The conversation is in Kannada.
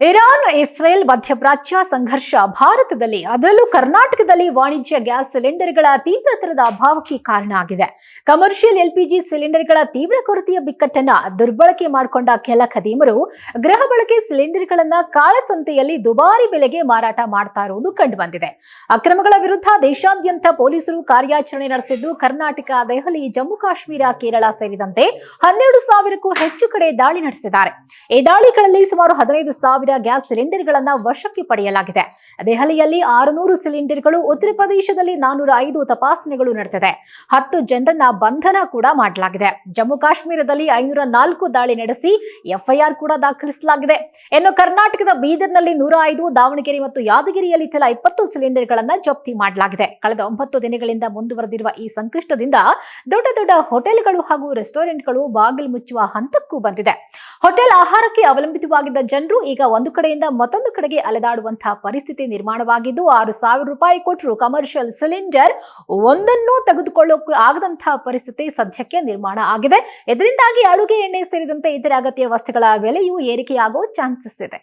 ಇರಾನ್ ಇಸ್ರೇಲ್ ಮಧ್ಯಪ್ರಾಚ್ಯ ಸಂಘರ್ಷ ಭಾರತದಲ್ಲಿ ಅದರಲ್ಲೂ ಕರ್ನಾಟಕದಲ್ಲಿ ವಾಣಿಜ್ಯ ಗ್ಯಾಸ್ ಸಿಲಿಂಡರ್ಗಳ ತೀವ್ರತರದ ಅಭಾವಕ್ಕೆ ಕಾರಣ ಆಗಿದೆ. ಕಮರ್ಷಿಯಲ್ ಎಲ್ಪಿಜಿ ಸಿಲಿಂಡರ್ಗಳ ತೀವ್ರ ಕೊರತೆಯ ಬಿಕ್ಕಟ್ಟನ್ನ ದುರ್ಬಳಕೆ ಮಾಡಿಕೊಂಡ ಕೆಲ ಖದೀಮರು ಗೃಹ ಬಳಕೆ ಸಿಲಿಂಡರ್ಗಳನ್ನ ಕಾಳಸಂತೆಯಲ್ಲಿ ದುಬಾರಿ ಬೆಲೆಗೆ ಮಾರಾಟ ಮಾಡ್ತಾ ಇರುವುದು ಕಂಡುಬಂದಿದೆ. ಅಕ್ರಮಗಳ ವಿರುದ್ಧ ದೇಶಾದ್ಯಂತ ಪೊಲೀಸರು ಕಾರ್ಯಾಚರಣೆ ನಡೆಸಿದ್ದು, ಕರ್ನಾಟಕ, ದೆಹಲಿ, ಜಮ್ಮು ಕಾಶ್ಮೀರ, ಕೇರಳ ಸೇರಿದಂತೆ 12,000ಕ್ಕೂ ಹೆಚ್ಚು ಕಡೆ ದಾಳಿ ನಡೆಸಿದ್ದಾರೆ. ಈ ದಾಳಿಗಳಲ್ಲಿ ಸುಮಾರು 15,000 ಗ್ಯಾಸ್ ಸಿಲಿಂಡರ್ಗಳನ್ನ ವಶಕ್ಕೆ ಪಡೆಯಲಾಗಿದೆ. ದೆಹಲಿಯಲ್ಲಿ 600 ಸಿಲಿಂಡರ್ಗಳು, ಉತ್ತರ ಪ್ರದೇಶದಲ್ಲಿ 405 ತಪಾಸಣೆಗಳು ನಡೆದಿದೆ. 10 ಜನರನ್ನ ಬಂಧನ ಕೂಡ ಮಾಡಲಾಗಿದೆ. ಜಮ್ಮು ಕಾಶ್ಮೀರದಲ್ಲಿ 504 ದಾಳಿ ನಡೆಸಿ ಎಫ್ಐಆರ್ ಕೂಡ ದಾಖಲಿಸಲಾಗಿದೆ. ಇನ್ನು ಕರ್ನಾಟಕದ ಬೀದರ್ನಲ್ಲಿ 105, ದಾವಣಗೆರೆ ಮತ್ತು ಯಾದಗಿರಿಯಲ್ಲಿ ತಲಾ 20 ಸಿಲಿಂಡರ್ಗಳನ್ನ ಜಪ್ತಿ ಮಾಡಲಾಗಿದೆ. ಕಳೆದ 9 ದಿನಗಳಿಂದ ಮುಂದುವರೆದಿರುವ ಈ ಸಂಕಷ್ಟದಿಂದ ದೊಡ್ಡ ದೊಡ್ಡ ಹೋಟೆಲ್ಗಳು ಹಾಗೂ ರೆಸ್ಟೋರೆಂಟ್ಗಳು ಬಾಗಿಲು ಮುಚ್ಚುವ ಹಂತಕ್ಕೂ ಬಂದಿದೆ. ಹೋಟೆಲ್ ಆಹಾರಕ್ಕೆ ಅವಲಂಬಿತವಾಗಿದ್ದ ಜನರು ಈಗ ಒಂದು ಕಡೆಯಿಂದ ಮತ್ತೊಂದು ಕಡೆಗೆ ಅಲೆದಾಡುವಂತಹ ಪರಿಸ್ಥಿತಿ ನಿರ್ಮಾಣವಾಗಿದ್ದು, 6,000 ರೂಪಾಯಿ ಕೊಟ್ಟರು ಕಮರ್ಷಿಯಲ್ ಸಿಲಿಂಡರ್ ಒಂದನ್ನು ತೆಗೆದುಕೊಳ್ಳೋಕೆ ಆಗದಂತಹ ಪರಿಸ್ಥಿತಿ ಸದ್ಯಕ್ಕೆ ನಿರ್ಮಾಣ ಆಗಿದೆ. ಇದರಿಂದಾಗಿ ಅಡುಗೆ ಎಣ್ಣೆ ಸೇರಿದಂತೆ ಇತರೆ ಅಗತ್ಯ ವಸ್ತುಗಳ ಬೆಲೆಯೂ ಏರಿಕೆಯಾಗುವ ಚಾನ್ಸಸ್ ಇದೆ.